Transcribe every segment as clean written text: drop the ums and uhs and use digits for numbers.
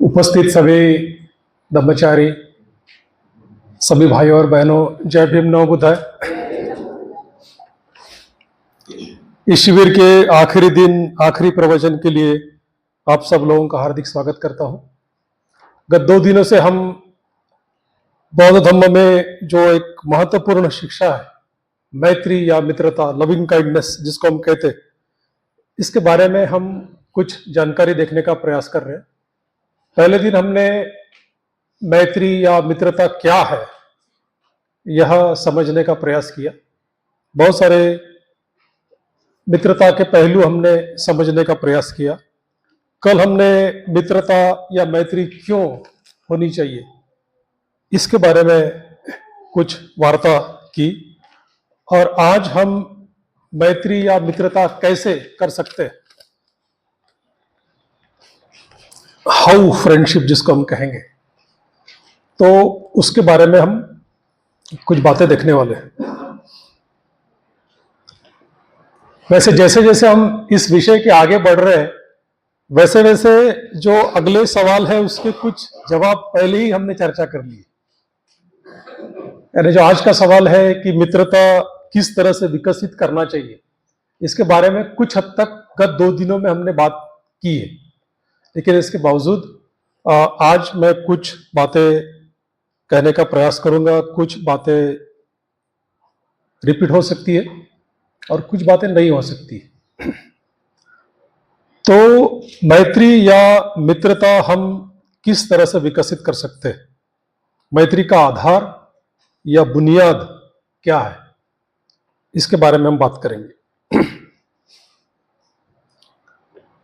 उपस्थित सभी ब्रह्मचारी, सभी भाइयों और बहनों, जय भीम, नमो बुद्धाय। इस शिविर के आखिरी दिन, आखिरी प्रवचन के लिए आप सब लोगों का हार्दिक स्वागत करता हूं। गत 2 दिनों से हम बौद्ध धर्म में जो एक महत्वपूर्ण शिक्षा है, मैत्री या मित्रता, लविंग काइंडनेस जिसको हम कहते हैं, इसके बारे में हम कुछ जानकारी देखने का प्रयास कर रहे हैं। पहले दिन हमने मैत्री या मित्रता क्या है यह समझने का प्रयास किया। बहुत सारे मित्रता के पहलू हमने समझने का प्रयास किया। कल हमने मित्रता या मैत्री क्यों होनी चाहिए इसके बारे में कुछ वार्ता की, और आज हम मैत्री या मित्रता कैसे कर सकते हैं, हाउ फ्रेंडशिप जिसको हम कहेंगे, तो उसके बारे में हम कुछ बातें देखने वाले हैं। वैसे जैसे जैसे हम इस विषय के आगे बढ़ रहे हैं, वैसे वैसे जो अगले सवाल है उसके कुछ जवाब पहले ही हमने चर्चा कर ली। यानी जो आज का सवाल है कि मित्रता किस तरह से विकसित करना चाहिए, इसके बारे में कुछ हद तक गत 2 दिनों में हमने बात की है, लेकिन इसके बावजूद आज मैं कुछ बातें कहने का प्रयास करूंगा। कुछ बातें रिपीट हो सकती है और कुछ बातें नहीं हो सकती। तो मैत्री या मित्रता हम किस तरह से विकसित कर सकते हैं, मैत्री का आधार या बुनियाद क्या है, इसके बारे में हम बात करेंगे।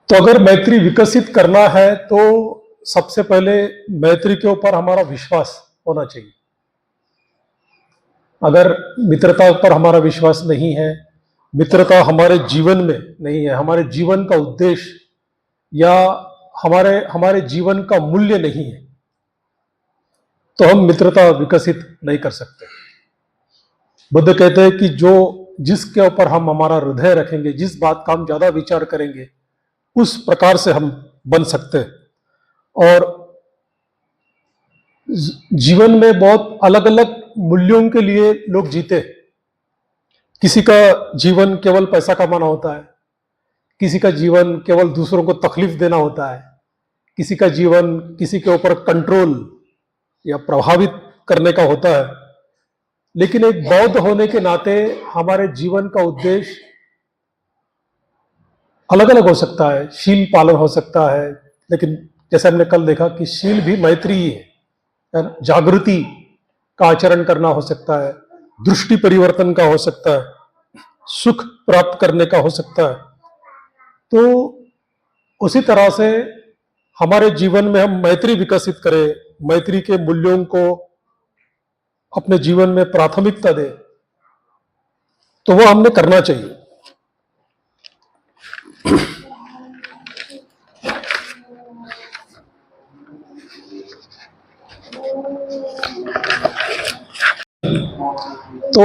तो अगर मैत्री विकसित करना है तो सबसे पहले मैत्री के ऊपर हमारा विश्वास होना चाहिए। अगर मित्रता पर हमारा विश्वास नहीं है, मित्रता हमारे जीवन में नहीं है, हमारे जीवन का उद्देश्य या हमारे जीवन का मूल्य नहीं है, तो हम मित्रता विकसित नहीं कर सकते। बुद्ध कहते हैं कि जिसके ऊपर हम हमारा हृदय रखेंगे, जिस बात का हम ज्यादा विचार करेंगे, उस प्रकार से हम बन सकते हैं। और जीवन में बहुत अलग अलग मूल्यों के लिए लोग जीते। किसी का जीवन केवल पैसा कमाना होता है, किसी का जीवन केवल दूसरों को तकलीफ देना होता है, किसी का जीवन किसी के ऊपर कंट्रोल या प्रभावित करने का होता है। लेकिन एक बौद्ध होने के नाते हमारे जीवन का उद्देश्य अलग अलग हो सकता है। शील पालन हो सकता है, लेकिन जैसे हमने कल देखा कि शील भी मैत्री ही है ना? जागृति का आचरण करना हो सकता है, दृष्टि परिवर्तन का हो सकता है, सुख प्राप्त करने का हो सकता है। तो उसी तरह से हमारे जीवन में हम मैत्री विकसित करें, मैत्री के मूल्यों को अपने जीवन में प्राथमिकता दें, तो वो हमने करना चाहिए। तो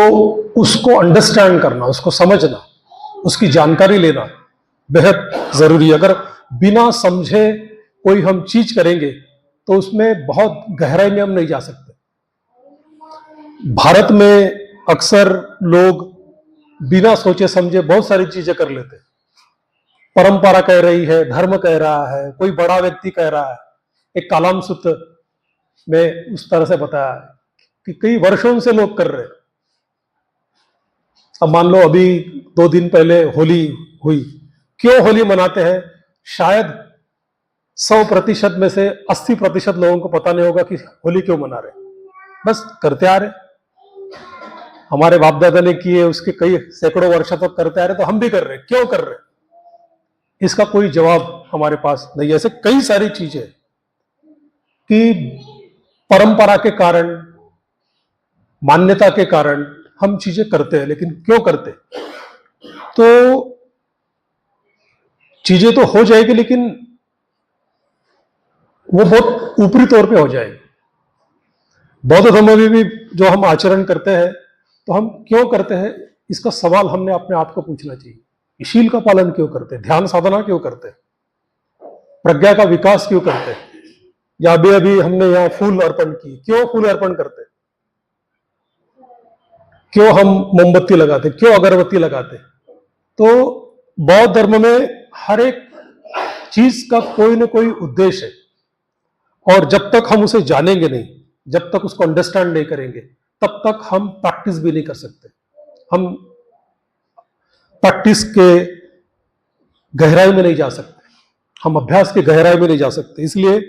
उसको अंडरस्टैंड करना, उसको समझना, उसकी जानकारी लेना बेहद जरूरी है। अगर बिना समझे कोई हम चीज करेंगे तो उसमें बहुत गहराई में हम नहीं जा सकते। भारत में अक्सर लोग बिना सोचे समझे बहुत सारी चीजें कर लेते हैं। परंपरा कह रही है, धर्म कह रहा है, कोई बड़ा व्यक्ति कह रहा है। एक कालाम सूत्र में उस तरह से बताया है कि कई वर्षों से लोग कर रहे हैं। अब मान लो अभी 2 दिन पहले होली हुई। क्यों होली मनाते हैं? शायद 100% में से 80% लोगों को पता नहीं होगा कि होली क्यों मना रहे, बस करते आ रहे। हमारे बाप दादा ने किए, उसके कई सैकड़ों वर्ष तक करते आ रहे, तो हम भी कर रहे। क्यों कर रहे, इसका कोई जवाब हमारे पास नहीं है। ऐसे कई सारी चीजें कि परंपरा के कारण, मान्यता के कारण हम चीजें करते हैं, लेकिन क्यों करते? तो चीजें तो हो जाएगी, लेकिन वो बहुत ऊपरी तौर पे हो जाएगी। बौद्ध धर्म में भी जो हम आचरण करते हैं, तो हम क्यों करते हैं, इसका सवाल हमने अपने आप को पूछना चाहिए। शील का पालन क्यों करते हैं? ध्यान साधना क्यों करते हैं? प्रज्ञा का विकास क्यों करते हैं? या अभी अभी हमने यहाँ फूल अर्पण की, क्यों फूल अर्पण करते, क्यों हम मोमबत्ती लगाते, क्यों अगरबत्ती लगाते? तो बौद्ध धर्म में हर एक चीज का कोई ना कोई उद्देश्य है, और जब तक हम उसे जानेंगे नहीं, जब तक उसको अंडरस्टैंड नहीं करेंगे, तब तक हम प्रैक्टिस भी नहीं कर सकते। हम प्रैक्टिस के गहराई में नहीं जा सकते, हम अभ्यास की गहराई में नहीं जा सकते। इसलिए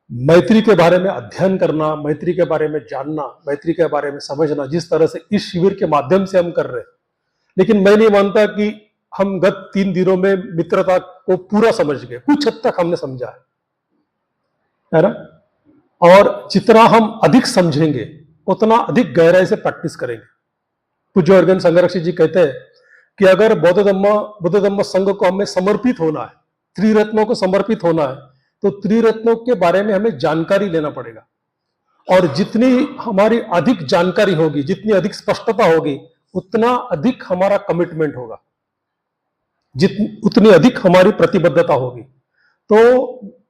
मैत्री के बारे में अध्ययन करना, मैत्री के बारे में जानना, मैत्री के बारे में समझना, जिस तरह से इस शिविर के माध्यम से हम कर रहे हैं, लेकिन मैं नहीं मानता कि हम गत 3 दिनों में मित्रता को पूरा समझ गए, कुछ हद तक हमने समझा है ना? और जितना हम अधिक समझेंगे उतना अधिक गहराई से प्रैक्टिस करेंगे। पूज्य अर्गन संघरक्षी जी कहते हैं कि अगर बौद्ध धम्म संघ को हमें समर्पित होना है, त्रिरत्नों को समर्पित होना है, तो त्रिरत्नों के बारे में हमें जानकारी लेना पड़ेगा। और जितनी हमारी अधिक जानकारी होगी, जितनी अधिक स्पष्टता होगी, उतना अधिक हमारा कमिटमेंट होगा, उतनी अधिक हमारी प्रतिबद्धता होगी। तो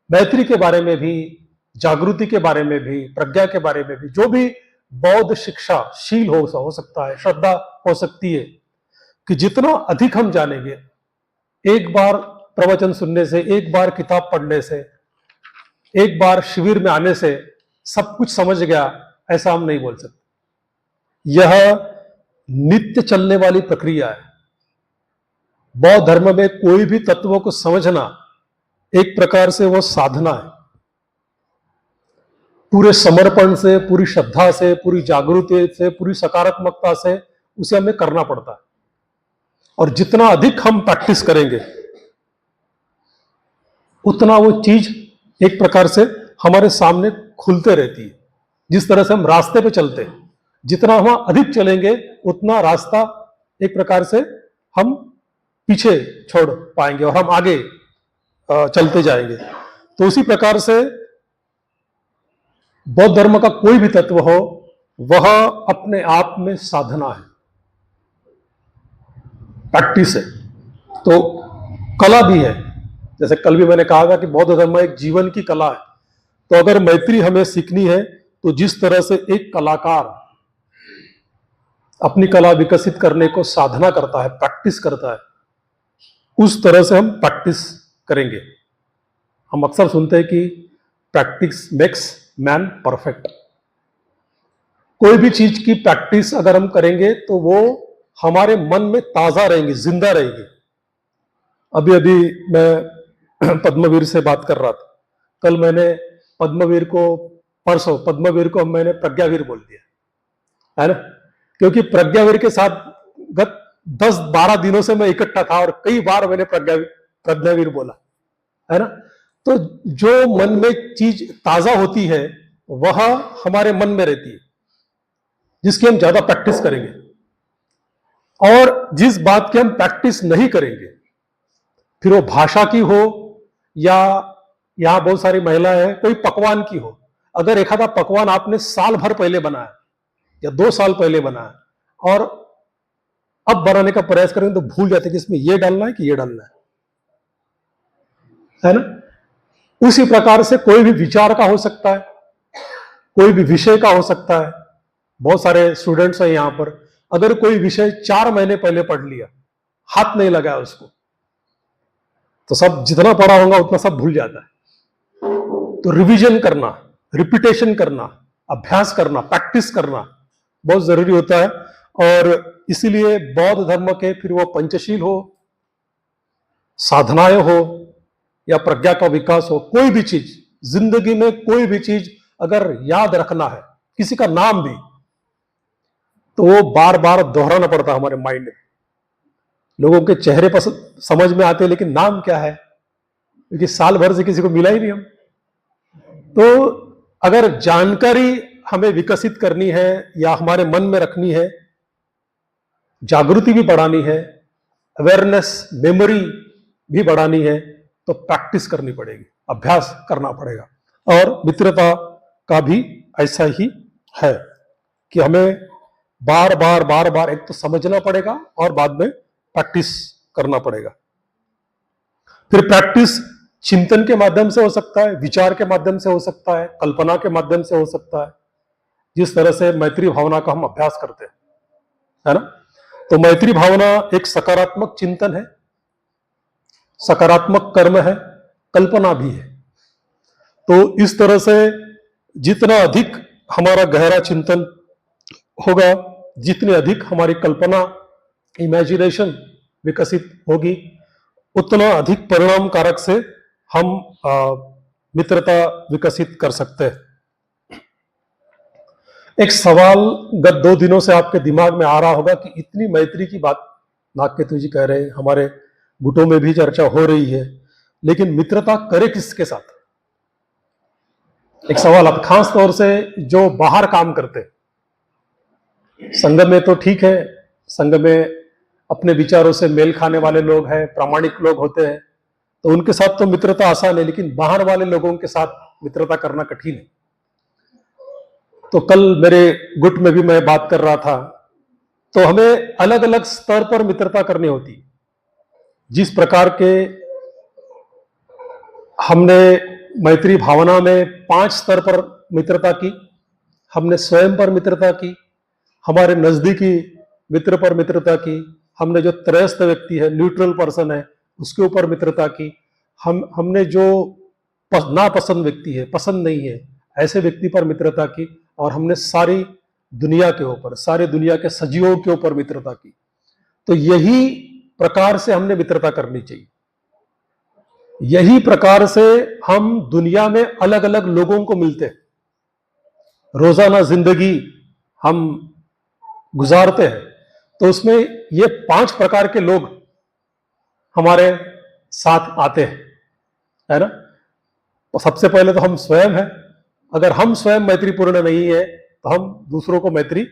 मैत्री के बारे में भी, जागृति के बारे में भी, प्रज्ञा के बारे में भी, जो भी बौद्ध शिक्षा शील हो सकता है, श्रद्धा हो सकती है, कि जितना अधिक हम जानेंगे, एक बार प्रवचन सुनने से, एक बार किताब पढ़ने से, एक बार शिविर में आने से सब कुछ समझ गया, ऐसा हम नहीं बोल सकते। यह नित्य चलने वाली प्रक्रिया है। बौद्ध धर्म में कोई भी तत्वों को समझना एक प्रकार से वो साधना है। पूरे समर्पण से, पूरी श्रद्धा से, पूरी जागृति से, पूरी सकारात्मकता से उसे हमें करना पड़ता है। और जितना अधिक हम प्रैक्टिस करेंगे, उतना वो चीज एक प्रकार से हमारे सामने खुलते रहती है। जिस तरह से हम रास्ते पे चलते हैं, जितना हम अधिक चलेंगे, उतना रास्ता एक प्रकार से हम पीछे छोड़ पाएंगे और हम आगे चलते जाएंगे। तो उसी प्रकार से बौद्ध धर्म का कोई भी तत्व हो, वह अपने आप में साधना है, प्रैक्टिस है। तो कला भी है। जैसे कल भी मैंने कहा था कि बौद्ध धर्म एक जीवन की कला है। तो अगर मैत्री हमें सीखनी है, तो जिस तरह से एक कलाकार अपनी कला विकसित करने को साधना करता है, प्रैक्टिस करता है, उस तरह से हम प्रैक्टिस करेंगे। हम अक्सर सुनते हैं कि प्रैक्टिस मेक्स मैन परफेक्ट। कोई भी चीज की प्रैक्टिस अगर हम करेंगे तो वो हमारे मन में ताजा रहेंगी, जिंदा रहेगी। अभी अभी मैं पद्मवीर से बात कर रहा था। कल मैंने पद्मवीर को, परसों पद्मवीर को मैंने प्रज्ञावीर बोल दिया, है ना? क्योंकि प्रज्ञावीर के साथ गत 10-12 दिनों से मैं इकट्ठा था और कई बार मैंने प्रज्ञावीर बोला, है ना? तो जो मन में चीज ताजा होती है, वह हमारे मन में रहती है, जिसकी हम ज्यादा प्रैक्टिस करेंगे। और जिस बात की हम प्रैक्टिस नहीं करेंगे, फिर वो भाषा की हो या यहां बहुत सारी महिलाएं हैं, कोई पकवान की हो। अगर एक आधा पकवान आपने साल भर पहले बनाया या 2 साल पहले बनाया और अब बनाने का प्रयास करेंगे, तो भूल जाते कि इसमें ये डालना है कि ये डालना है ना? उसी प्रकार से कोई भी विचार का हो सकता है, कोई भी विषय का हो सकता है। बहुत सारे स्टूडेंट्स हैं यहां पर, अगर कोई विषय 4 महीने पहले पढ़ लिया, हाथ नहीं लगाया उसको, तो सब जितना पढ़ा होगा उतना सब भूल जाता है। तो रिवीजन करना, रिपीटेशन करना, अभ्यास करना, प्रैक्टिस करना बहुत जरूरी होता है। और इसीलिए बौद्ध धर्म के, फिर वो पंचशील हो, साधनाएं हो या प्रज्ञा का विकास हो, कोई भी चीज जिंदगी में, कोई भी चीज अगर याद रखना है, किसी का नाम भी, तो वो बार बार दोहराना पड़ता है हमारे माइंड में। लोगों के चेहरे पर समझ में आते हैं, लेकिन नाम क्या है, क्योंकि साल भर से किसी को मिला ही नहीं हम। तो अगर जानकारी हमें विकसित करनी है या हमारे मन में रखनी है, जागृति भी बढ़ानी है, अवेयरनेस, मेमोरी भी बढ़ानी है, तो प्रैक्टिस करनी पड़ेगी, अभ्यास करना पड़ेगा। और मित्रता का भी ऐसा ही है कि हमें बार बार एक तो समझना पड़ेगा और बाद में प्रैक्टिस करना पड़ेगा। फिर प्रैक्टिस चिंतन के माध्यम से हो सकता है, विचार के माध्यम से हो सकता है, कल्पना के माध्यम से हो सकता है, जिस तरह से मैत्री भावना का हम अभ्यास करते हैं, है ना। तो मैत्री भावना एक सकारात्मक चिंतन है, सकारात्मक कर्म है, कल्पना भी है। तो इस तरह से जितना अधिक हमारा गहरा चिंतन होगा, जितनी अधिक हमारी कल्पना, इमेजिनेशन विकसित होगी, उतना अधिक परिणाम कारक से हम मित्रता विकसित कर सकते हैं। एक सवाल गत 2 दिनों से आपके दिमाग में आ रहा होगा कि इतनी मैत्री की बात नागकेतु जी कह रहे हैं, हमारे गुटों में भी चर्चा हो रही है, लेकिन मित्रता करे किसके साथ? एक सवाल आता, खास तौर से जो बाहर काम करते हैं। संघ में तो ठीक है, संघ में अपने विचारों से मेल खाने वाले लोग हैं, प्रामाणिक लोग होते हैं, तो उनके साथ तो मित्रता आसान है, लेकिन बाहर वाले लोगों के साथ मित्रता करना कठिन है। तो कल मेरे गुट में भी मैं बात कर रहा था, तो हमें अलग अलग स्तर पर मित्रता करनी होती है। जिस प्रकार के हमने मैत्री भावना में 5 स्तर पर मित्रता की, हमने स्वयं पर मित्रता की, हमारे नजदीकी मित्र पर मित्रता की, हमने जो त्रयस्थ व्यक्ति है, न्यूट्रल पर्सन है, उसके ऊपर मित्रता की, हमने जो नापसंद व्यक्ति है, पसंद नहीं है, ऐसे व्यक्ति पर मित्रता की, और हमने सारी दुनिया के ऊपर, सारी दुनिया के सजीवों के ऊपर मित्रता की। तो यही प्रकार से हमने मित्रता करनी चाहिए। यही प्रकार से हम दुनिया में अलग अलग लोगों को मिलते हैं, रोजाना जिंदगी हम गुजारते हैं, तो उसमें ये 5 प्रकार के लोग हमारे साथ आते हैं, है ना। तो सबसे पहले तो हम स्वयं हैं। अगर हम स्वयं मैत्रीपूर्ण नहीं है तो हम दूसरों को मैत्री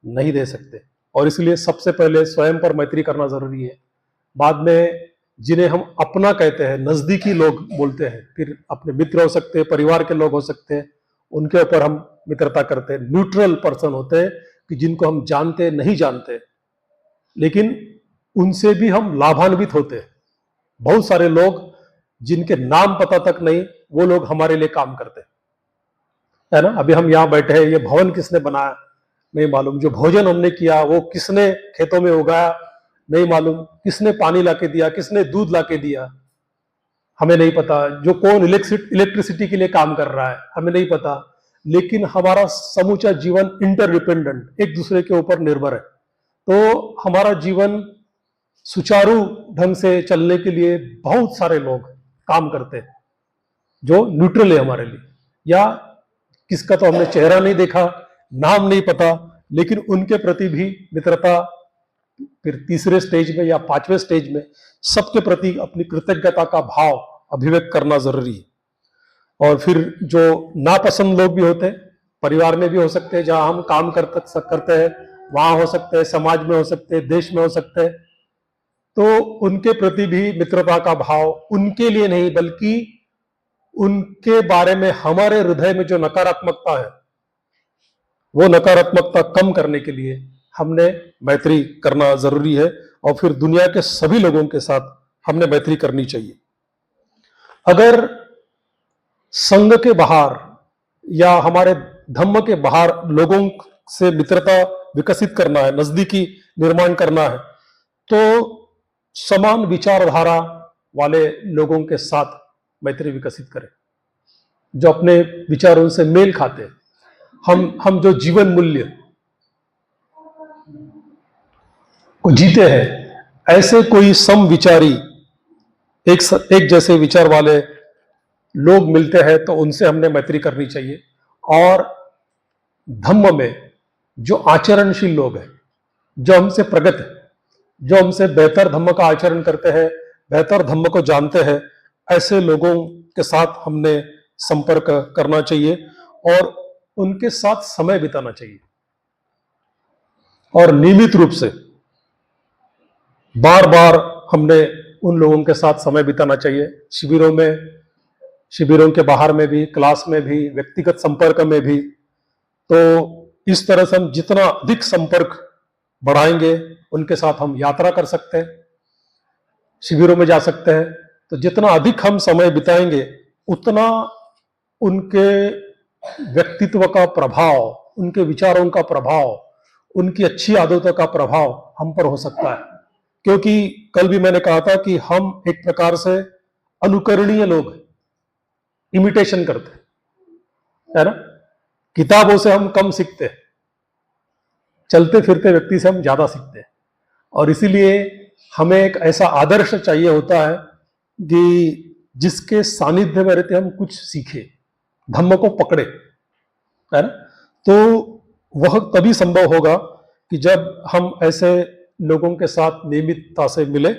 नहीं दे सकते, और इसलिए सबसे पहले स्वयं पर मैत्री करना जरूरी है। बाद में जिन्हें हम अपना कहते हैं, नजदीकी लोग बोलते हैं, फिर अपने मित्र हो सकते हैं, परिवार के लोग हो सकते हैं, उनके ऊपर हम मित्रता करते हैं। न्यूट्रल पर्सन होते हैं कि जिनको हम जानते नहीं जानते, लेकिन उनसे भी हम लाभान्वित होते हैं। बहुत सारे लोग जिनके नाम पता तक नहीं, वो लोग हमारे लिए काम करते हैं, है ना। अभी हम यहां बैठे हैं, ये भवन किसने बनाया नहीं मालूम, जो भोजन हमने किया वो किसने खेतों में उगाया नहीं मालूम, किसने पानी लाके दिया, किसने दूध लाके दिया हमें नहीं पता, जो कौन इलेक्ट्रिसिटी के लिए काम कर रहा है हमें नहीं पता, लेकिन हमारा समूचा जीवन इंटरडिपेंडेंट, एक दूसरे के ऊपर निर्भर है। तो हमारा जीवन सुचारू ढंग से चलने के लिए बहुत सारे लोग काम करते हैं जो न्यूट्रल है हमारे लिए, या किसका तो हमने चेहरा नहीं देखा, नाम नहीं पता, लेकिन उनके प्रति भी मित्रता फिर तीसरे स्टेज में या 5वें स्टेज में सबके प्रति अपनी कृतज्ञता का भाव अभिव्यक्त करना जरूरी है। और फिर जो नापसंद लोग भी होते हैं, परिवार में भी हो सकते हैं, जहां हम काम करते हैं वहां हो सकते हैं, समाज में हो सकते हैं, देश में हो सकते हैं, तो उनके प्रति भी मित्रता का भाव, उनके लिए नहीं बल्कि उनके बारे में हमारे हृदय में जो नकारात्मकता है, वो नकारात्मकता कम करने के लिए हमने मैत्री करना जरूरी है। और फिर दुनिया के सभी लोगों के साथ हमने मैत्री करनी चाहिए। अगर संघ के बाहर या हमारे धम्म के बाहर लोगों से मित्रता विकसित करना है, नजदीकी निर्माण करना है, तो समान विचारधारा वाले लोगों के साथ मैत्री विकसित करें, जो अपने विचारों से मेल खाते हैं। हम जो जीवन मूल्य को जीते हैं, ऐसे कोई समविचारी, एक जैसे विचार वाले लोग मिलते हैं तो उनसे हमने मैत्री करनी चाहिए। और धम्म में जो आचरणशील लोग हैं, जो हमसे प्रगत है, जो हमसे बेहतर धम्म का आचरण करते हैं, बेहतर धम्म को जानते हैं, ऐसे लोगों के साथ हमने संपर्क करना चाहिए और उनके साथ समय बिताना चाहिए। और नियमित रूप से बार बार हमने उन लोगों के साथ समय बिताना चाहिए, शिविरों में, शिविरों के बाहर में भी, क्लास में भी, व्यक्तिगत संपर्क में भी। तो इस तरह से हम जितना अधिक संपर्क बढ़ाएंगे, उनके साथ हम यात्रा कर सकते हैं, शिविरों में जा सकते हैं, तो जितना अधिक हम समय बिताएंगे उतना उनके व्यक्तित्व का प्रभाव, उनके विचारों का प्रभाव, उनकी अच्छी आदतों का प्रभाव हम पर हो सकता है। क्योंकि कल भी मैंने कहा था कि हम एक प्रकार से अनुकरणीय लोग हैं, इमिटेशन करते हैं, है ना। किताबों से हम कम सीखते हैं, चलते फिरते व्यक्ति से हम ज्यादा सीखते हैं। और इसीलिए हमें एक ऐसा आदर्श चाहिए होता है कि जिसके सानिध्य में रहते हम कुछ सीखे, धम्म को पकड़े, है ना। तो वह तभी संभव होगा कि जब हम ऐसे लोगों के साथ नियमितता से मिले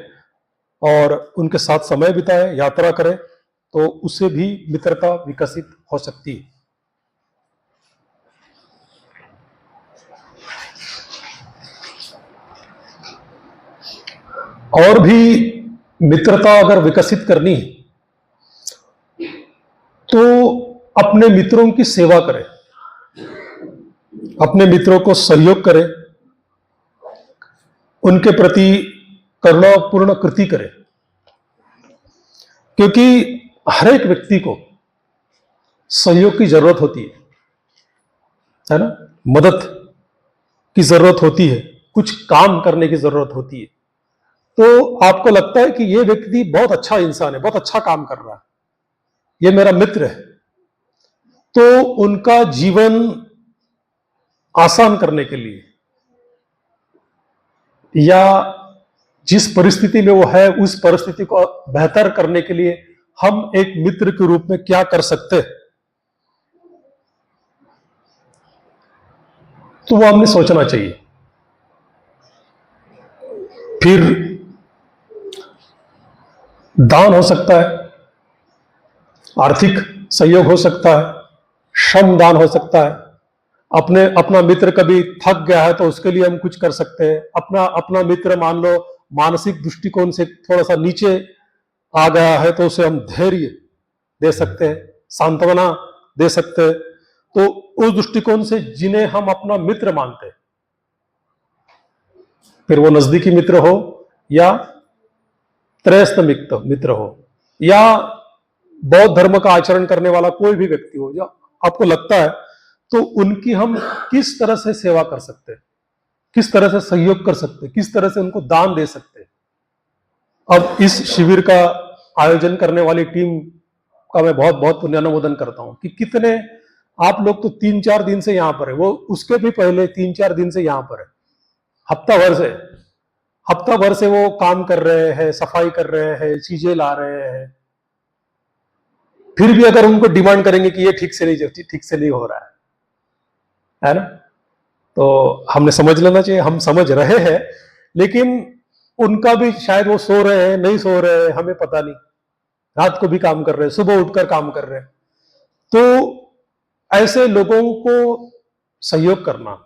और उनके साथ समय बिताए, यात्रा करें, तो उससे भी मित्रता विकसित हो सकती है। और भी मित्रता अगर विकसित करनी है तो अपने मित्रों की सेवा करें, अपने मित्रों को सहयोग करें, उनके प्रति करुणापूर्ण कृति करें। क्योंकि हर एक व्यक्ति को सहयोग की जरूरत होती है ना, मदद की जरूरत होती है, कुछ काम करने की जरूरत होती है। तो आपको लगता है कि ये व्यक्ति बहुत अच्छा इंसान है, बहुत अच्छा काम कर रहा है, ये मेरा मित्र है, तो उनका जीवन आसान करने के लिए या जिस परिस्थिति में वो है उस परिस्थिति को बेहतर करने के लिए हम एक मित्र के रूप में क्या कर सकते हैं, तो वो हमने सोचना चाहिए। फिर दान हो सकता है, आर्थिक सहयोग हो सकता है, श्रम दान हो सकता है। अपना मित्र कभी थक गया है तो उसके लिए हम कुछ कर सकते हैं। अपना मित्र मान लो मानसिक दृष्टिकोण से थोड़ा सा नीचे आ गया है तो उसे हम धैर्य दे सकते हैं, सांत्वना दे सकते हैं। तो उस दृष्टिकोण से जिन्हें हम अपना मित्र मानते हैं, फिर वो नजदीकी मित्र हो या त्रयस्थ मित्र हो या बौद्ध धर्म का आचरण करने वाला कोई भी व्यक्ति हो, जो आपको लगता है, तो उनकी हम किस तरह से सेवा कर सकते हैं, किस तरह से सहयोग कर सकते हैं, किस तरह से उनको दान दे सकते हैं। अब इस शिविर का आयोजन करने वाली टीम का मैं बहुत बहुत पुण्यानुमोदन करता हूं कि कितने आप लोग तो 3-4 दिन से यहां पर है, वो उसके भी पहले 3-4 दिन से यहां पर है, हफ्ता भर से वो काम कर रहे हैं, सफाई कर रहे हैं, चीजें ला रहे हैं। फिर भी अगर उनको डिमांड करेंगे कि ये ठीक से नहीं हो रहा है ना, तो हमने समझ लेना चाहिए, हम समझ रहे हैं, लेकिन उनका भी शायद वो सो रहे हैं, नहीं सो रहे हैं, हमें पता नहीं, रात को भी काम कर रहे हैं, सुबह उठकर काम कर रहे हैं। तो ऐसे लोगों को सहयोग करना,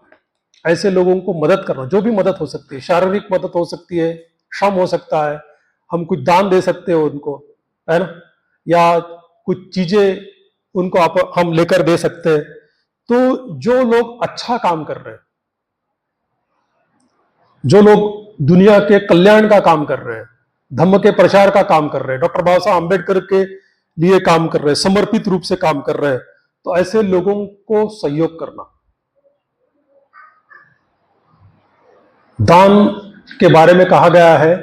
ऐसे लोगों को मदद करना, जो भी मदद हो सकती है, शारीरिक मदद हो सकती है, श्रम हो सकता है, हम कुछ दान दे सकते हो उनको, है ना, या कुछ चीजें उनको हम लेकर दे सकते हैं। तो जो लोग अच्छा काम कर रहे हैं, जो लोग दुनिया के कल्याण का काम कर रहे हैं, धम्म के प्रचार का काम कर रहे हैं, डॉक्टर बाबा साहब आंबेडकर के लिए काम कर रहे हैं, समर्पित रूप से काम कर रहे हैं, तो ऐसे लोगों को सहयोग करना। दान के बारे में कहा गया है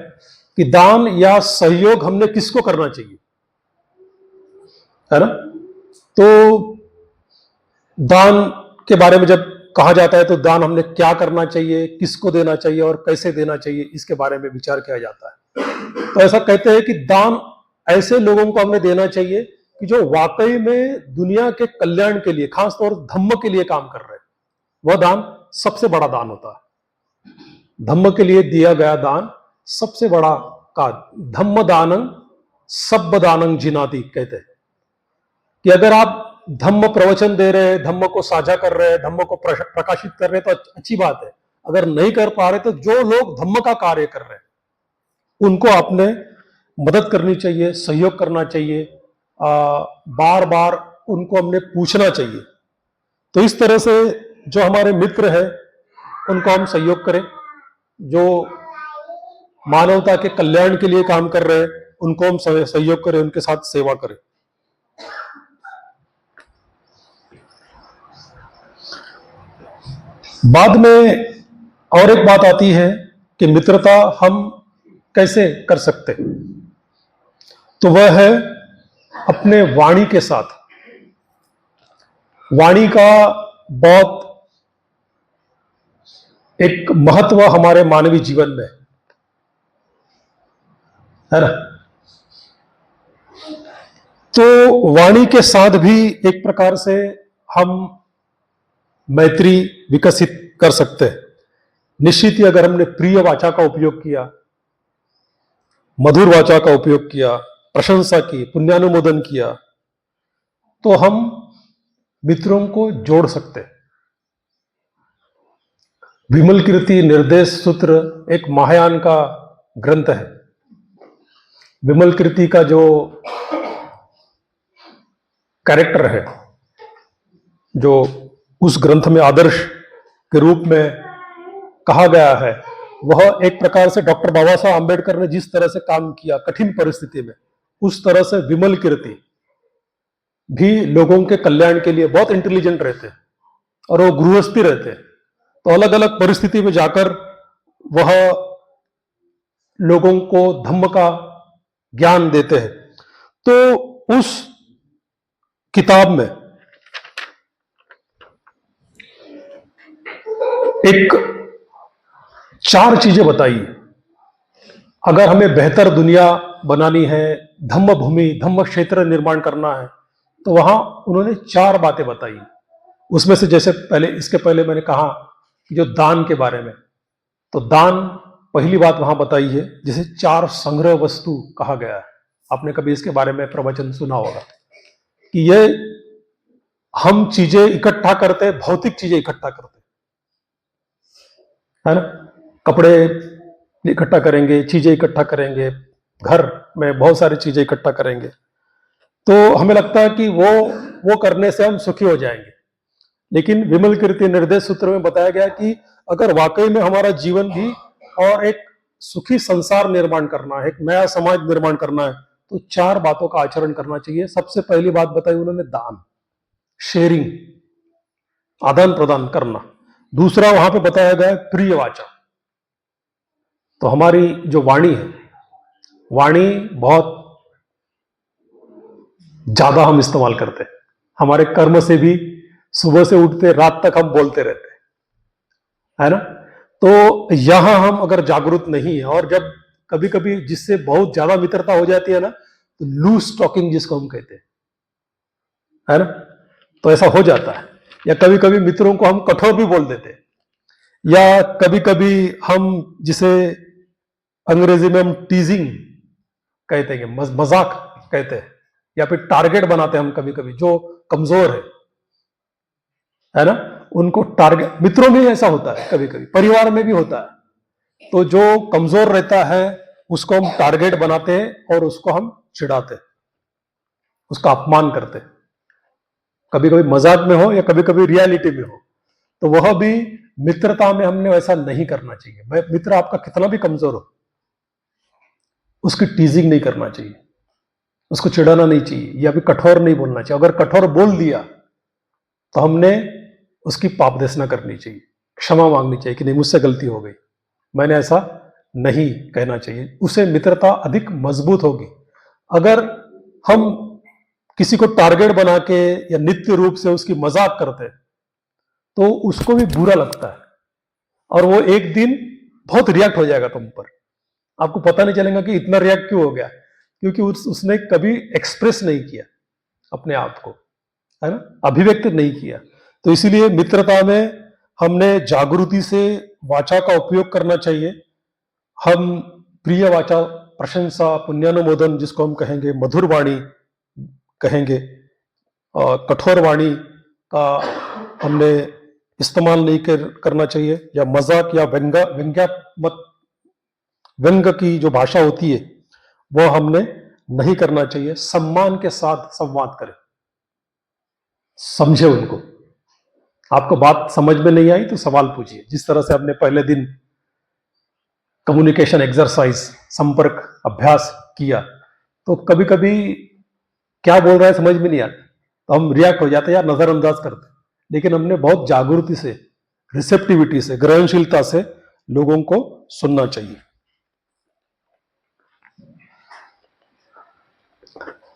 कि दान या सहयोग हमने किसको करना चाहिए, है ना। तो दान के बारे में जब कहा जाता है तो दान हमने क्या करना चाहिए, किसको देना चाहिए और कैसे देना चाहिए, इसके बारे में विचार किया जाता है। तो ऐसा कहते हैं कि दान ऐसे लोगों को हमें देना चाहिए कि जो वाकई में दुनिया के कल्याण के लिए, खासतौर धम्म के लिए काम कर रहे हैं। वह दान सबसे बड़ा दान होता है, धम्म के लिए दिया गया दान सबसे बड़ा का। धम्म दानं सब्ब दानं जिनाति कहते हैं कि अगर आप धम्म प्रवचन दे रहे हैं, धम्म को साझा कर रहे हैं, धम्म को प्रकाशित कर रहे हैं तो अच्छी बात है। अगर नहीं कर पा रहे तो जो लोग धम्म का कार्य कर रहे हैं उनको आपने मदद करनी चाहिए, सहयोग करना चाहिए, बार बार उनको हमने पूछना चाहिए। तो इस तरह से जो हमारे मित्र हैं उनको हम सहयोग करें, जो मानवता के कल्याण के लिए काम कर रहे हैं, उनको हम सहयोग करें, उनके साथ सेवा करें। बाद में और एक बात आती है कि मित्रता हम कैसे कर सकते हैं, तो वह है अपने वाणी के साथ। वाणी का बहुत एक महत्व हमारे मानवीय जीवन में है ना। तो वाणी के साथ भी एक प्रकार से हम मैत्री विकसित कर सकते हैं। निश्चित ही अगर हमने प्रिय वाचा का उपयोग किया, मधुर वाचा का उपयोग किया, प्रशंसा की, पुण्यानुमोदन किया, तो हम मित्रों को जोड़ सकते हैं। विमल कीर्ति निर्देश सूत्र एक महायान का ग्रंथ है। विमल कीर्ति का जो कैरेक्टर है, जो उस ग्रंथ में आदर्श के रूप में कहा गया है, वह एक प्रकार से डॉक्टर बाबा साहब आंबेडकर ने जिस तरह से काम किया कठिन परिस्थिति में, उस तरह से विमल कीर्ति भी लोगों के कल्याण के लिए बहुत इंटेलिजेंट रहते हैं और वो गृहस्थी रहते हैं। तो अलग अलग परिस्थिति में जाकर वह लोगों को धम्म का ज्ञान देते हैं। तो उस किताब में एक 4 चीजें बताई। अगर हमें बेहतर दुनिया बनानी है, धम्म भूमि, धम्म क्षेत्र निर्माण करना है, तो वहां उन्होंने 4 बातें बताई। उसमें से जैसे इसके पहले मैंने कहा कि जो दान के बारे में, तो दान पहली बात वहां बताई है, जिसे 4 संग्रह वस्तु कहा गया है। आपने कभी इसके बारे में प्रवचन सुना होगा कि ये हम चीजें इकट्ठा करते हैं, भौतिक चीजें इकट्ठा करते हैं, है ना। कपड़े इकट्ठा करेंगे, चीजें इकट्ठा करेंगे, घर में बहुत सारी चीजें इकट्ठा करेंगे, तो हमें लगता है कि वो करने से हम सुखी हो जाएंगे। लेकिन विमल कीर्ति निर्देश सूत्र में बताया गया कि अगर वाकई में हमारा जीवन भी और एक सुखी संसार निर्माण करना है, एक नया समाज निर्माण करना है, तो 4 बातों का आचरण करना चाहिए। सबसे पहली बात बताई उन्होंने दान, शेयरिंग, आदान प्रदान करना। दूसरा वहां पे बताया गया प्रिय वाचा। तो हमारी जो वाणी है, वाणी बहुत ज्यादा हम इस्तेमाल करते हैं। हमारे कर्म से भी सुबह से उठते रात तक हम बोलते रहते हैं, है ना। तो यहां हम अगर जागरूक नहीं है, और जब कभी कभी जिससे बहुत ज्यादा मित्रता हो जाती है ना, तो लूज टॉकिंग जिसको हम कहते हैं, है ना, तो ऐसा हो जाता है। या कभी कभी मित्रों को हम कठोर भी बोल देते हैं, या कभी कभी हम जिसे अंग्रेजी में हम टीजिंग कहते हैं, मजाक कहते हैं, या फिर टारगेट बनाते हैं हम कभी कभी जो कमजोर है ना, उनको टारगेट। मित्रों में ऐसा होता है, कभी कभी परिवार में भी होता है। तो जो कमजोर रहता है उसको हम टारगेट बनाते हैं और उसको हम चिढ़ाते हैं, उसका अपमान करते हैं, कभी कभी मजाक में हो या कभी कभी रियलिटी में हो। तो वह भी मित्रता में हमने वैसा नहीं करना चाहिए। मित्र आपका कितना भी कमजोर हो, उसकी टीजिंग नहीं करना चाहिए, उसको चिढ़ाना नहीं चाहिए, या फिर कठोर नहीं बोलना चाहिए। अगर कठोर बोल दिया तो हमने उसकी पापदेशना करनी चाहिए, क्षमा मांगनी चाहिए कि नहीं मुझसे गलती हो गई, मैंने ऐसा नहीं कहना चाहिए। उससे मित्रता अधिक मजबूत होगी। अगर हम किसी को टारगेट बना के या नित्य रूप से उसकी मजाक करते हैं, तो उसको भी बुरा लगता है और वो एक दिन बहुत रिएक्ट हो जाएगा तुम पर। आपको पता नहीं चलेगा कि इतना रिएक्ट क्यों हो गया, क्योंकि उसने कभी एक्सप्रेस नहीं किया अपने आप को, है ना, अभिव्यक्त नहीं किया। तो इसीलिए मित्रता में हमने जागृति से वाचा का उपयोग करना चाहिए। हम प्रिय वाचा, प्रशंसा, पुण्यानुमोदन जिसको हम कहेंगे, मधुर वाणी कहेंगे, कठोर वाणी का हमने इस्तेमाल नहीं करना चाहिए, या मजाक या व्यंग की जो भाषा होती है वो हमने नहीं करना चाहिए। सम्मान के साथ संवाद करें, समझे उनको। आपको बात समझ में नहीं आई तो सवाल पूछिए। जिस तरह से हमने पहले दिन कम्युनिकेशन एक्सरसाइज, संपर्क अभ्यास किया, तो कभी कभी क्या बोल रहा है समझ में नहीं आता, तो हम रिएक्ट हो जाते हैं या नजरअंदाज करते हैं। लेकिन हमने बहुत जागृति से, रिसेप्टिविटी से, ग्रहणशीलता से लोगों को सुनना चाहिए।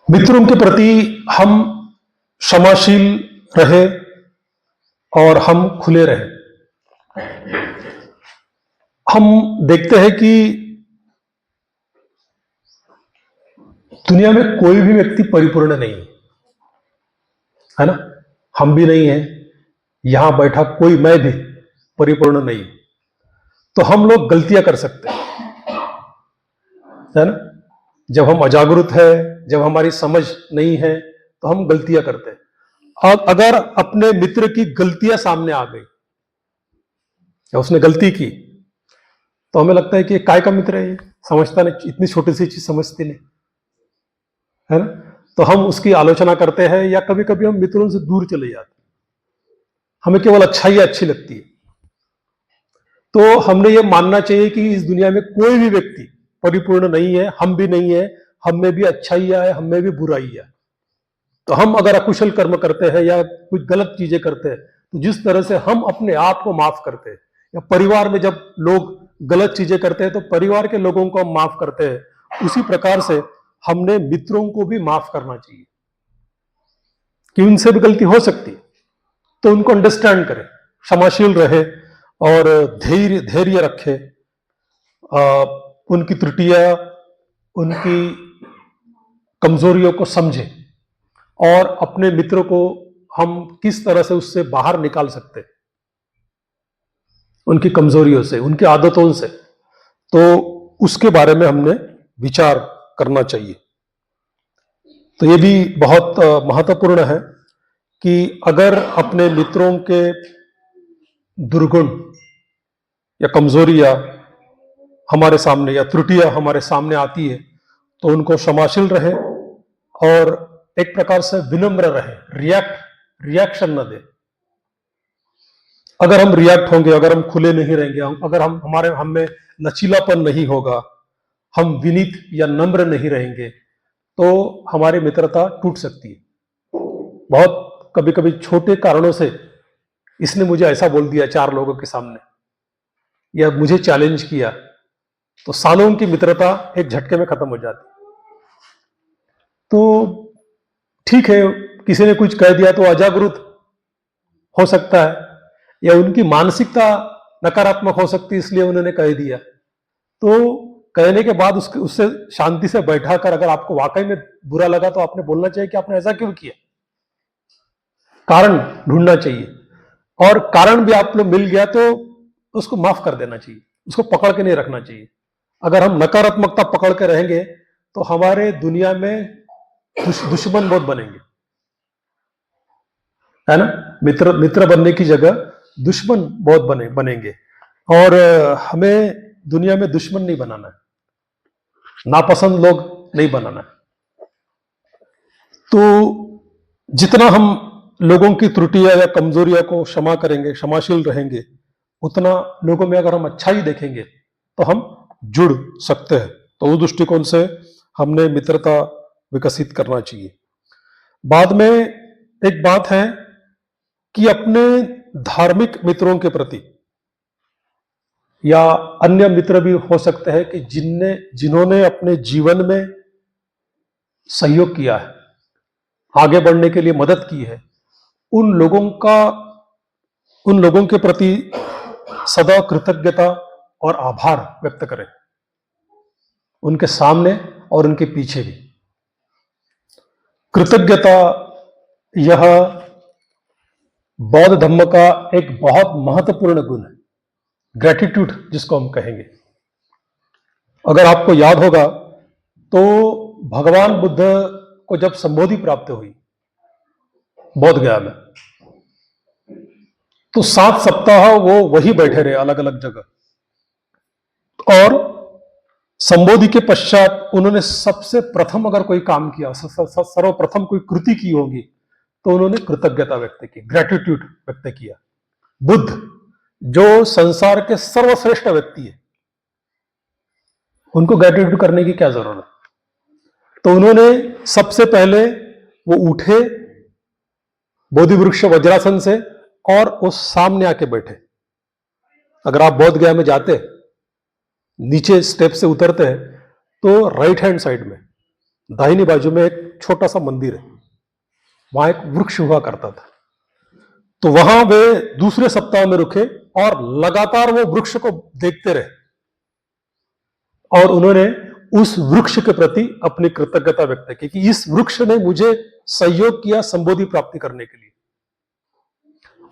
मित्रों के प्रति हम क्षमाशील रहे और हम खुले रहे। हम देखते हैं कि दुनिया में कोई भी व्यक्ति परिपूर्ण नहीं है ना। हम भी नहीं है, यहां बैठा कोई, मैं भी परिपूर्ण नहीं। तो हम लोग गलतियां कर सकते हैं, है ना। जब हम अजागरूक है, जब हमारी समझ नहीं है, तो हम गलतियां करते हैं। और अगर अपने मित्र की गलतियां सामने आ गई या उसने गलती की, तो हमें लगता है कि काय का मित्र है, ये समझता नहीं, इतनी छोटी सी चीज समझती नहीं, है ना। तो हम उसकी आलोचना करते हैं या कभी कभी हम मित्रों से दूर चले जाते हैं। हमें केवल अच्छाई अच्छी लगती है। तो हमने ये मानना चाहिए कि इस दुनिया में कोई भी व्यक्ति परिपूर्ण नहीं है, हम भी नहीं है, हम में भी अच्छाइयां है, हम में भी बुराइयां। तो हम अगर अकुशल कर्म करते हैं या कुछ गलत चीजें करते हैं, तो जिस तरह से हम अपने आप को माफ करते हैं, या परिवार में जब लोग गलत चीजें करते हैं तो परिवार के लोगों को हम माफ करते हैं, उसी प्रकार से हमने मित्रों को भी माफ करना चाहिए कि उनसे भी गलती हो सकती है, तो उनको अंडरस्टैंड करें, क्षमाशील रहे और धैर्य धैर्य रखे, उनकी त्रुटियां, उनकी कमजोरियों को समझे और अपने मित्र को हम किस तरह से उससे बाहर निकाल सकते हैं, उनकी कमजोरियों से, उनकी आदतों से, तो उसके बारे में हमने विचार करना चाहिए। तो ये भी बहुत महत्वपूर्ण है कि अगर अपने मित्रों के दुर्गुण या कमजोरियां हमारे सामने या त्रुटियां हमारे सामने आती है, तो उनको क्षमाशील रहे और एक प्रकार से विनम्र रहे, रिएक्शन न दे। अगर हम रिएक्ट होंगे, अगर हम खुले नहीं रहेंगे, अगर हम में लचीलापन नहीं होगा, हम विनीत या नम्र नहीं रहेंगे, तो हमारी मित्रता टूट सकती है। बहुत कभी कभी छोटे कारणों से, इसने मुझे ऐसा बोल दिया 4 लोगों के सामने, या मुझे चैलेंज किया, तो सालों की मित्रता एक झटके में खत्म हो जाती। तो ठीक है, किसी ने कुछ कह दिया तो अजागरूक हो सकता है, या उनकी मानसिकता नकारात्मक हो सकती है, इसलिए उन्होंने कह दिया। तो कहने के बाद उससे शांति से बैठाकर, अगर आपको वाकई में बुरा लगा, तो आपने बोलना चाहिए कि आपने ऐसा क्यों किया, कारण ढूंढना चाहिए। और कारण भी आप लोग मिल गया तो उसको माफ कर देना चाहिए, उसको पकड़ के नहीं रखना चाहिए। अगर हम नकारात्मकता पकड़ के रहेंगे तो हमारे दुनिया में दुश्मन बहुत बनेंगे, है ना। मित्र बनने की जगह दुश्मन बहुत बनेंगे। और हमें दुनिया में दुश्मन नहीं बनाना है, नापसंद लोग नहीं बनाना है। तो जितना हम लोगों की त्रुटियां या कमजोरियों को क्षमा करेंगे, क्षमाशील रहेंगे, उतना लोगों में अगर हम अच्छाई देखेंगे तो हम जुड़ सकते हैं। तो उस दृष्टिकोण से हमने मित्रता विकसित करना चाहिए। बाद में एक बात है कि अपने धार्मिक मित्रों के प्रति, या अन्य मित्र भी हो सकते हैं कि जिन्होंने अपने जीवन में सहयोग किया है, आगे बढ़ने के लिए मदद की है, उन लोगों के प्रति सदा कृतज्ञता और आभार व्यक्त करें, उनके सामने और उनके पीछे भी। कृतज्ञता यह बौद्ध धर्म का एक बहुत महत्वपूर्ण गुण है, ग्रेटिट्यूड जिसको हम कहेंगे। अगर आपको याद होगा तो भगवान बुद्ध को जब संबोधि प्राप्त हुई बोध गया में, तो 7 सप्ताह वो वही बैठे रहे अलग अलग जगह, और संबोधि के पश्चात उन्होंने सबसे प्रथम अगर कोई काम किया, सर्वप्रथम कोई कृति की होगी, तो उन्होंने कृतज्ञता व्यक्त की, ग्रेटिट्यूड व्यक्त किया। बुद्ध जो संसार के सर्वश्रेष्ठ व्यक्ति है, उनको ग्रेटिट्यूड करने की क्या जरूरत है। तो उन्होंने सबसे पहले वो उठे बोधि वृक्ष वज्रासन से और वो सामने आके बैठे। अगर आप बोध गया में जाते, नीचे स्टेप से उतरते हैं तो राइट हैंड साइड में दाहिनी बाजू में एक छोटा सा मंदिर है, वहां एक वृक्ष हुआ करता था। तो वहां वे दूसरे सप्ताह में रुके और लगातार वो वृक्ष को देखते रहे और उन्होंने उस वृक्ष के प्रति अपनी कृतज्ञता व्यक्त की कि इस वृक्ष ने मुझे सहयोग किया संबोधि प्राप्ति करने के लिए।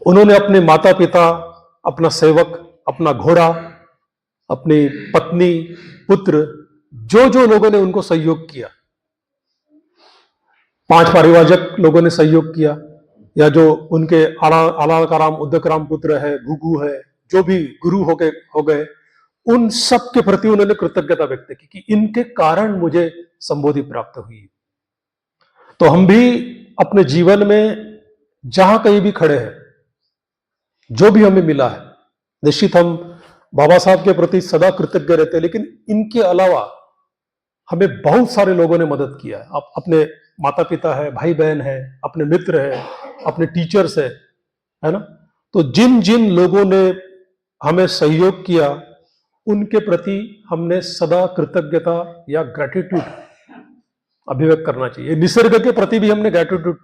उन्होंने अपने माता पिता, अपना सेवक, अपना घोड़ा, अपनी पत्नी, पुत्र, जो जो लोगों ने उनको सहयोग किया, 5 परिवारजक लोगों ने सहयोग किया, या जो उनके आलाकाराम उद्दकराम पुत्र है, गुगु है, जो भी गुरु हो गए, उन सब के प्रति उन्होंने कृतज्ञता व्यक्त की कि इनके कारण मुझे संबोधि प्राप्त हुई। तो हम भी अपने जीवन में जहां कहीं भी खड़े हैं, जो भी हमें मिला है, निश्चित हम बाबा साहब के प्रति सदा कृतज्ञ रहते हैं, लेकिन इनके अलावा हमें बहुत सारे लोगों ने मदद किया है। आप अपने माता पिता है, भाई बहन है, अपने मित्र है, अपने टीचर्स है ना। तो जिन जिन लोगों ने हमें सहयोग किया उनके प्रति हमने सदा कृतज्ञता या ग्रेटिट्यूड अभिव्यक्त करना चाहिए। निसर्ग के प्रति भी हमने ग्रेटिट्यूड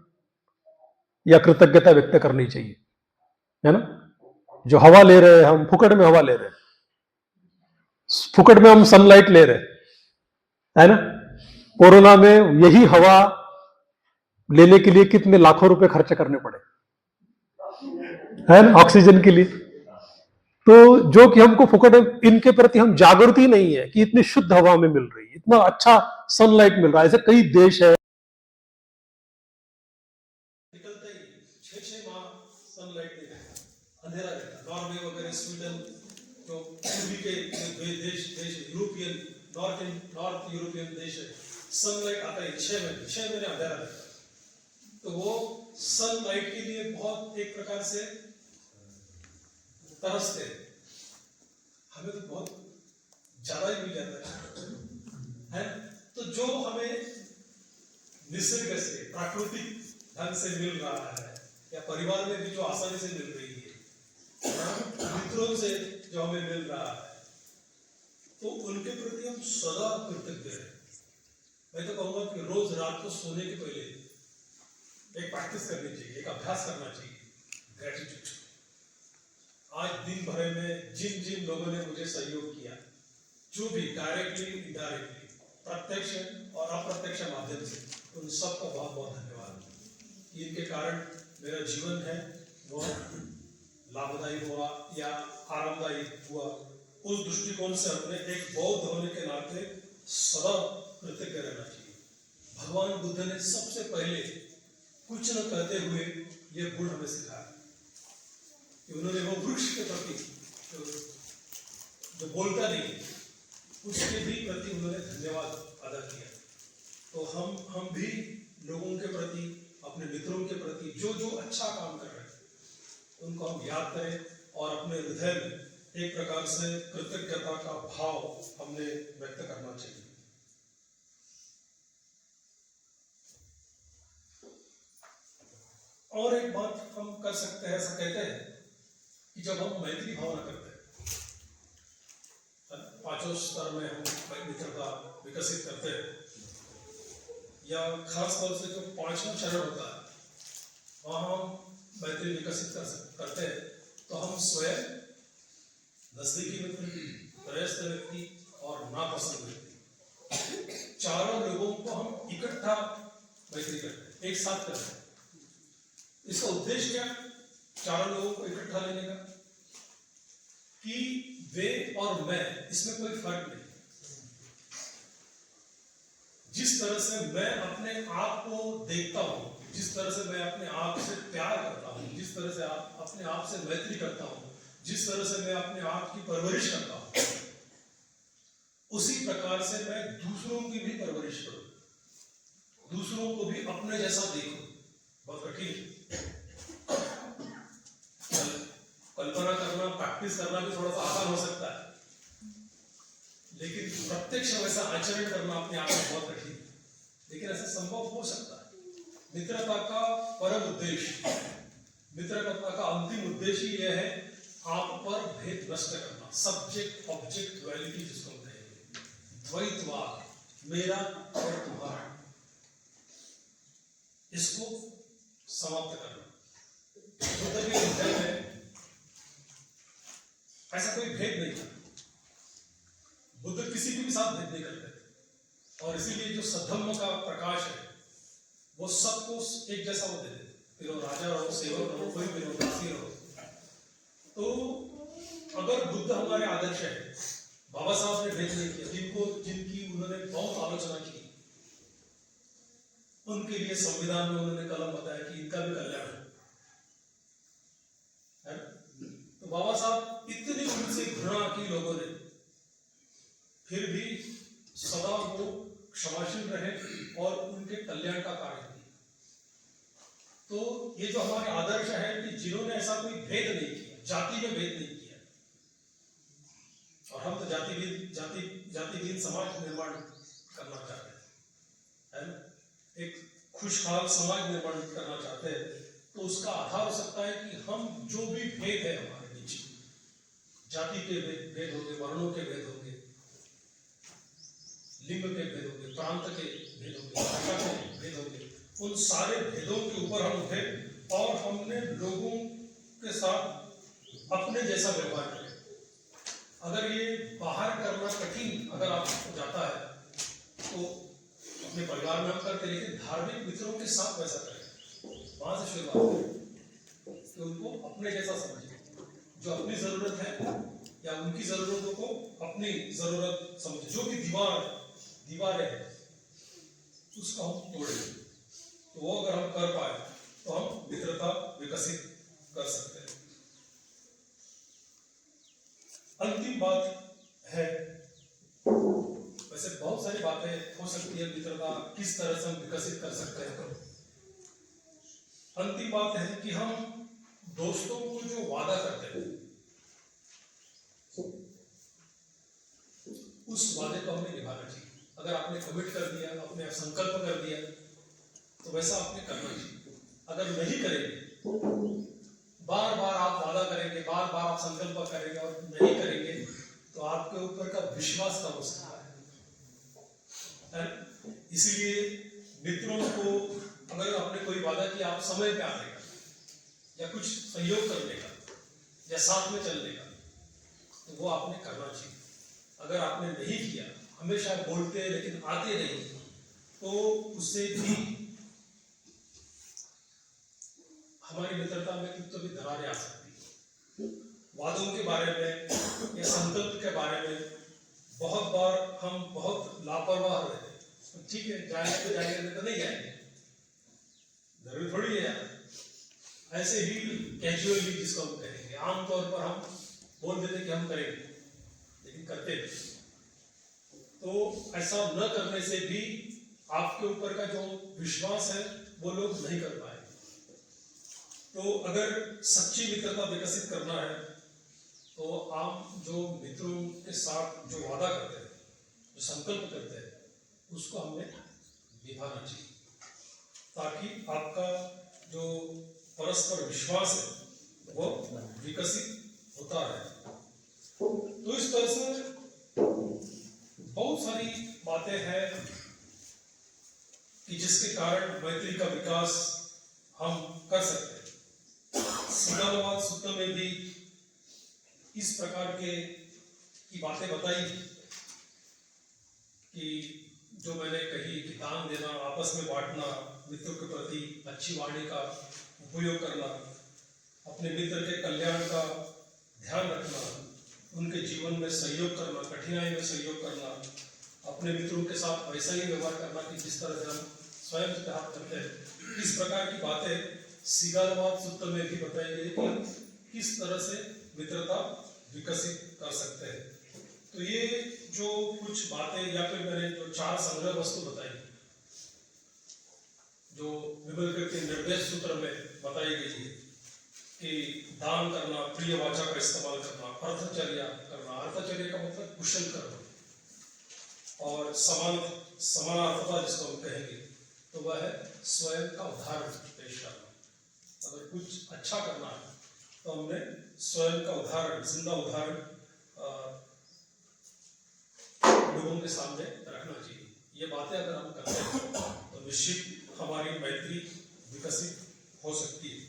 या कृतज्ञता व्यक्त करनी चाहिए, है ना। जो हवा ले रहे हैं, हम फुकट में हवा ले रहे हैं, फुकट में हम सनलाइट ले रहे हैं, है ना। कोरोना में यही हवा लेने के लिए कितने लाखों रुपए खर्च करने पड़े, है ना, ऑक्सीजन के लिए। तो जो कि हमको फुकट, इनके प्रति हम जागृति नहीं है कि इतनी शुद्ध हवा में मिल रही है, इतना अच्छा सनलाइट मिल रहा है। ऐसे कई देश है निकलते ही 6 माह सनलाइट नहीं रहता, अंधेरा रहता। नॉर्वे वगैरह, स्वीडन, जो पूर्वी के देश यूरोपियन, नॉर्थ यूरोपियन देश है, सनलाइट आता है 6 महीने अंधेरा रहता। तो वो सनलाइट के लिए बहुत एक प्रकार से तरसते, हमें तो बहुत ज्यादा ही मिल जाता है। तो जो हमें निसर्ग से, प्राकृतिक ढंग से मिल रहा है, या परिवार में भी जो आसानी से मिल रही है, मित्रों से जो हमें मिल रहा है, तो उनके प्रति हम सदा कृतज्ञ हैं। मैं तो कहूंगा कि रोज रात को सोने के पहले एक प्रैक्टिस करनी चाहिए, एक अभ्यास करना चाहिए, ग्रेटिट्यूड। आज दिन भर में जिन जिन लोगों ने मुझे सहयोग किया, जो भी डायरेक्टली, इनडायरेक्टली, प्रत्यक्ष और अप्रत्यक्ष माध्यम से, उन सबका बहुत बहुत धन्यवाद। इनके कारण मेरा जीवन है वो लाभदायी हुआ या आरामदायी हुआ। उस दृष्टिकोण से हमने एक बौद्ध होने के नाते सदा कृतज्ञ रहना चाहिए। भगवान बुद्ध ने सबसे पहले कुछ न कहते हुए ये गुण हमें सिखाया। उन्होंने वो वृक्ष के प्रति जो बोलता नहीं, उसके भी प्रति उन्होंने धन्यवाद अदा किया। तो हम भी लोगों के प्रति, अपने मित्रों के प्रति जो जो अच्छा काम कर रहे हैं उनको हम याद करें और अपने हृदय में एक प्रकार से कृतज्ञता का भाव हमने व्यक्त करना चाहिए। और एक बात हम कर सकते हैं, ऐसा कहते हैं कि जब हम मैत्री भावना करते हैं, पांचों स्तर में हम मित्रता विकसित करते हैं, या खास तौर से जो 5वां चरण होता है वहां हम मैत्री विकसित करते हैं, तो हम स्वयं, नजदीकी मित्र, वयस्क व्यक्ति और नापसंद व्यक्ति, चारों लोगों को हम इकट्ठा मैत्री करते हैं, एक साथ करते हैं। इसका उद्देश्य क्या? चारों लोगों को इकट्ठा लेने का, कि वे और मैं, इसमें कोई फर्क नहीं। जिस तरह से मैं अपने आप को देखता हूं, जिस तरह से मैं अपने आप से प्यार करता हूं, जिस तरह से अपने आप से मैत्री करता हूं, जिस तरह से मैं अपने आप की परवरिश करता हूं, उसी प्रकार से मैं दूसरों की भी परवरिश करूं, दूसरों को भी अपने जैसा देखूं। बहुत कठिन, कल्पना करना, प्रैक्टिस करना भी थोड़ा सा आसान हो सकता है, लेकिन प्रत्यक्ष वैसा आचरण करना अपने आप में बहुत कठिन है। लेकिन ऐसा संभव हो सकता है। मित्रता का परम उद्देश्य, मित्रता का अंतिम उद्देश्य यह है आप पर भेद नष्ट करना, सब्जेक्ट ऑब्जेक्ट ड्युअलिटी जिसको कहेंगे, द्वैतवाद, मेरा और तुम्हारा, इसको समाप्त करना। बुद्ध के हृदय में ऐसा कोई भेद नहीं था, बुद्ध किसी के भी साथ भेद नहीं करते थे, और इसीलिए जो सद्धम्म का प्रकाश है वो सबको एक जैसा वो दे देते, फिर वो राजा रहो, सेवक रहो, कोई भी रहो, दासी रहो। तो अगर बुद्ध हमारे आदर्श है, बाबा साहब ने भेद नहीं किया, जिनकी उन्होंने बहुत आलोचना की, उनके लिए संविधान में उन्होंने कलम बताया कि इनका भी कल्याण है। तो बाबा साहब इतनी उनसे घृणा की लोगों ने, फिर भी सदा वो क्षमाशील रहे और उनके कल्याण का कार्य किया। तो ये जो हमारे आदर्श है कि जिन्होंने ऐसा कोई भेद नहीं किया, जाति में भेद नहीं किया, और हम तो जातिहीन समाज निर्माण करना चाहते हैं, है ना, एक खुशहाल समाज निर्माण करना चाहते हैं। तो उसका आधार हो सकता है कि हम जो भी भेद है हमारे बीच, जाति के भेद होंगे, वर्णों के भेद होंगे, लिंग के भेद होंगे, प्रांत के भेद होंगे, भाषा के भेद होंगे, उन सारे भेदों के ऊपर हम उठे और हमने लोगों के साथ अपने जैसा व्यवहार किया। अगर ये बाहर करना कठिन अगर आपको जाता है तो अपने परिवार में हम करते, लेकिन धार्मिक मित्रों के साथ वैसा करें, वहां से शुरुआत करें कि उनको अपने जैसा समझें, जो अपनी जरूरत है या उनकी जरूरतों को अपनी जरूरत समझे। जो भी दीवारें हैं उसको हम तोड़ें, तो वो अगर हम कर पाए तो हम मित्रता विकसित कर सकते हैं। अंतिम बात है, वैसे बहुत सारी बातें हो सकती है मित्रता किस तरह से हम विकसित कर सकते हैं। अंतिम बात है कि हम दोस्तों को जो वादा करते हैं उस वादे को हमें निभाना चाहिए। अगर आपने कमिट कर दिया, आपने संकल्प कर दिया, तो वैसा आपने करना चाहिए। अगर नहीं करेंगे, बार बार आप वादा करेंगे, बार बार आप संकल्प करेंगे और नहीं करेंगे, तो आपके ऊपर का विश्वास कम हो सकता है। इसलिए मित्रों को अगर आपने कोई वादा किया, आप समय पे आने का या कुछ सहयोग करने का या साथ में चलने का, तो वो आपने करना चाहिए। अगर आपने नहीं किया, हमेशा बोलते लेकिन आते नहीं, तो उससे भी हमारी मित्रता में कभी दरारें आ सकती है। वादों के बारे में या संकल्प के बारे में बहुत बार हम बहुत लापरवाह रहते हैं। ठीक है, जाएंगे तो जाएंगे, नहीं तो नहीं जाएंगे, जरूरी थोड़ी है यार। ऐसे ही कैजुअली जिसको हम कहेंगे, आमतौर पर हम बोल देते कि हम करेंगे लेकिन करते नहीं। तो ऐसा न करने से भी आपके ऊपर का जो विश्वास है वो लोग नहीं कर पाए। तो अगर सच्ची मित्रता विकसित करना है तो आप जो मित्रों के साथ जो वादा करते हैं, जो संकल्प करते हैं, उसको हमें निभाना चाहिए, ताकि आपका जो परस्पर विश्वास है वो विकसित होता है। तो इस तरह से बहुत सारी बातें हैं कि जिसके कारण मैत्री का विकास हम कर सकते हैं। सिंगालवाद सूत्र में भी इस प्रकार की बातें बताई कि जो मैंने कही कि दान देना, आपस में बांटना, मित्रों के प्रति अच्छी वाणी का उपयोग करना, अपने मित्र के कल्याण का ध्यान रखना, उनके जीवन में सहयोग करना, कठिनाई में सहयोग करना, अपने मित्रों के साथ वैसा ही व्यवहार करना कि जिस तरह से हम स्वयं व्यवहार करते हैं। इस प्रकार की बातें सिंगालवाद सूत्र में भी बताई गई कि किस तरह से मित्रता विकसित कर सकते हैं। तो ये जो कुछ बातें या फिर मैंने जो 4 संग्रह वस्तु बताई, जो विवेक के निर्देश सूत्र में बताई गई है कि दान करना, प्रिय वाचा का इस्तेमाल करना, अर्थचर्या करना, अर्थचर्या का मतलब कुशल कर्म, और समानार्थता जिसको हम कहेंगे, तो वह है स्वयं का उदाहरण पेश करना। अगर कुछ अच्छा करना है तो हमने स्वयं का उदाहरण, जिंदा उदाहरण लोगों के सामने रखना चाहिए। ये बातें अगर हम करते हैं तो निश्चित हमारी मैत्री विकसित हो सकती है।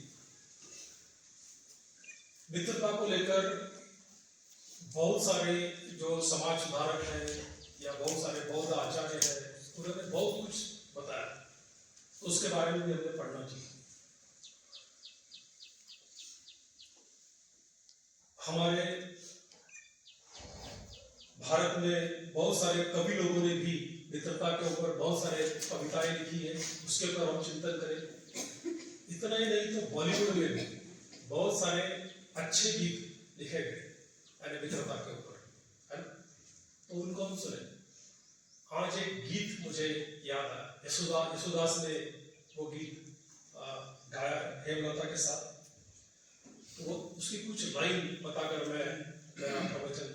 मित्रता को लेकर बहुत सारे जो समाज सुधारक हैं या बहुत सारे बौद्ध आचार्य हैं, उन्होंने बहुत कुछ बताया, तो उसके बारे में भी हमें पढ़ना चाहिए। हमारे भारत में बहुत सारे कवि लोगों ने भी मित्रता के ऊपर बहुत सारे कविताएं लिखी है, उसके ऊपर हम चिंतन करें। इतना ही नहीं तो बॉलीवुड में भी बहुत सारे अच्छे गीत लिखे गए यानी मित्रता के ऊपर, है ना? तो उनको हम सुने। आज एक गीत मुझे याद आया, यशोदास ने वो गीत गाया हेमलता के साथ। तो वो उसकी कुछ लाइन बताकर मैं मेरा प्रवचन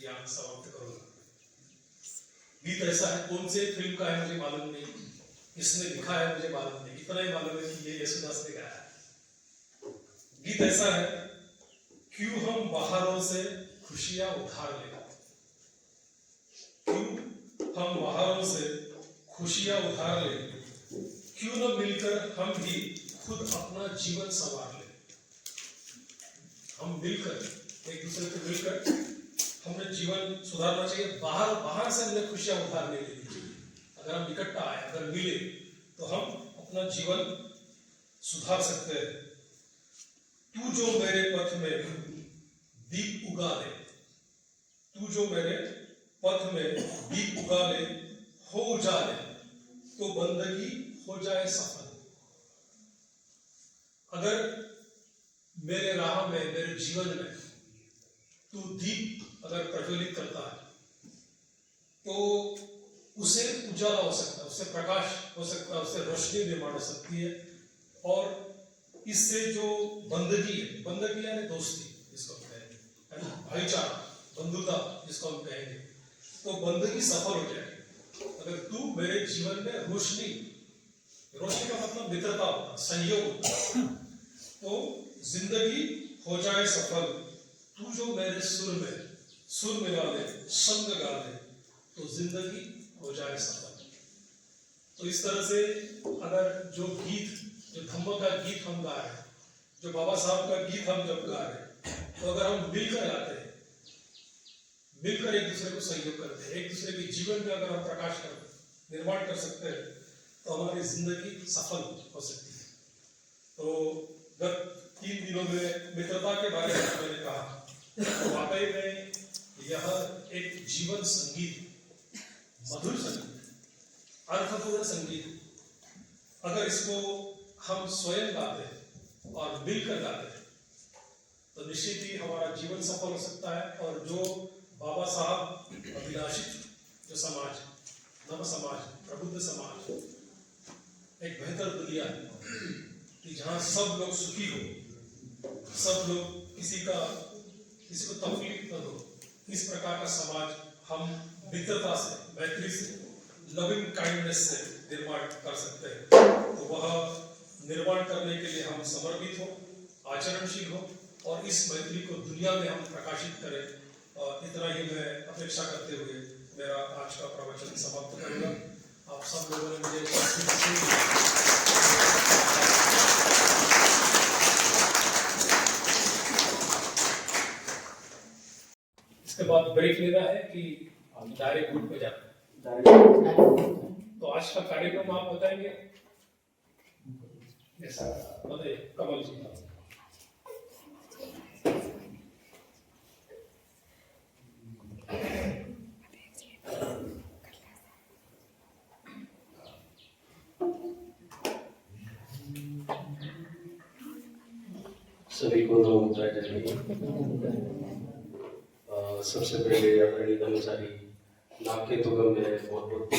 यहाँ समाप्त करूंगा। गीत ऐसा है, कौन से फिल्म का है मुझे मालूम नहीं, किसने लिखा है मुझे मालूम नहीं, इतना ही मालूम है कि ये यशोदास ने गाया है। गीत ऐसा है, क्यों हम बाहरों से खुशियां उधार ले, क्यों हम बाहरों से खुशियां उधार ले, क्यों न मिलकर हम भी खुद अपना जीवन संवार ले। हम मिलकर, एक दूसरे को मिलकर हमें जीवन सुधारना चाहिए। बाहर से हमने खुशियां उधार नहीं लेनी चाहिए। अगर हम इकट्ठा आए, अगर मिले, तो हम अपना जीवन सुधार सकते हैं। तू जो मेरे पथ में दीप उगा ले, तू जो मेरे पथ में दीप उगा ले, हो उजाले तो बंदगी हो जाए सफल। अगर मेरे राह में, मेरे जीवन में तू दीप अगर प्रज्वलित करता है तो उसे उजाला हो सकता है, उससे प्रकाश हो सकता है, उससे रोशनी निर्माण हो सकती है। और इससे जो बंदगी है, बंदगी यानी दोस्ती जिसको हम कहेंगे, है ना, भाईचारा, बंधुता जिसको हम कहेंगे, तो बंदगी सफल हो जाएगी। अगर तू मेरे जीवन में रोशनी का मतलब मित्रता होता, सहयोग होता, तो जिंदगी हो जाए सफल। तू जो मेरे सुर में गा ले, संग गा ले, तो जिंदगी हो जाए सफल। तो इस तरह से अगर जो गीत, जो धम्म का गीत हम गा रहे हैं, जो बाबा साहब का गीत हम जब गा रहे हैं, तो अगर हम मिलकर गाते हैं, मिलकर एक दूसरे को सहयोग करते हैं, एक दूसरे के जीवन में अगर हम प्रकाश कर निर्माण कर सकते हैं, तो हमारी जिंदगी सफल हो सकती है। तो गत 3 दिनों में मित्रता के बारे में मैंने कहा, तो वाकई में यह एक जीवन संगीत, मधुर संगीत, अर्थपूर्ण संगीत। अगर इसको हम स्वयं गाते हैं और मिलकर गाते हैं, तो निश्चित ही हमारा जीवन सफल हो सकता है। और जो बाबा साहब अभिलाषित जो समाज, नव समाज, प्रबुद्ध समाज, एक बेहतर दुनिया है कि जहाँ सब लोग सुखी हो, सब लोग किसी को तकलीफ न हो, इस प्रकार का समाज हम मित्रता से, मैत्री से, लविंग काइंडनेस से निर्माण कर सकते हैं। तो वह निर्माण करने के लिए हम समर्पित हो, आचरणशील हो, और इस मैत्री को दुनिया में हम प्रकाशित करें। और इतना ही मैं अपेक्षा करते हुए मेरा आज का प्रवचन समाप्त करूंगा। आप सब लोगों ने मुझे इसके बाद ब्रेक लेना है कि डायरेक्ट ग्रुप पे जाना है। तो आज का कार्यक्रम आप बताएंगे? ऐसा बताइए कमल जी। सभी को नमस्कार। सबसे पहले अपनी कर्मचारी नाम के तो मैं बहुत बहुत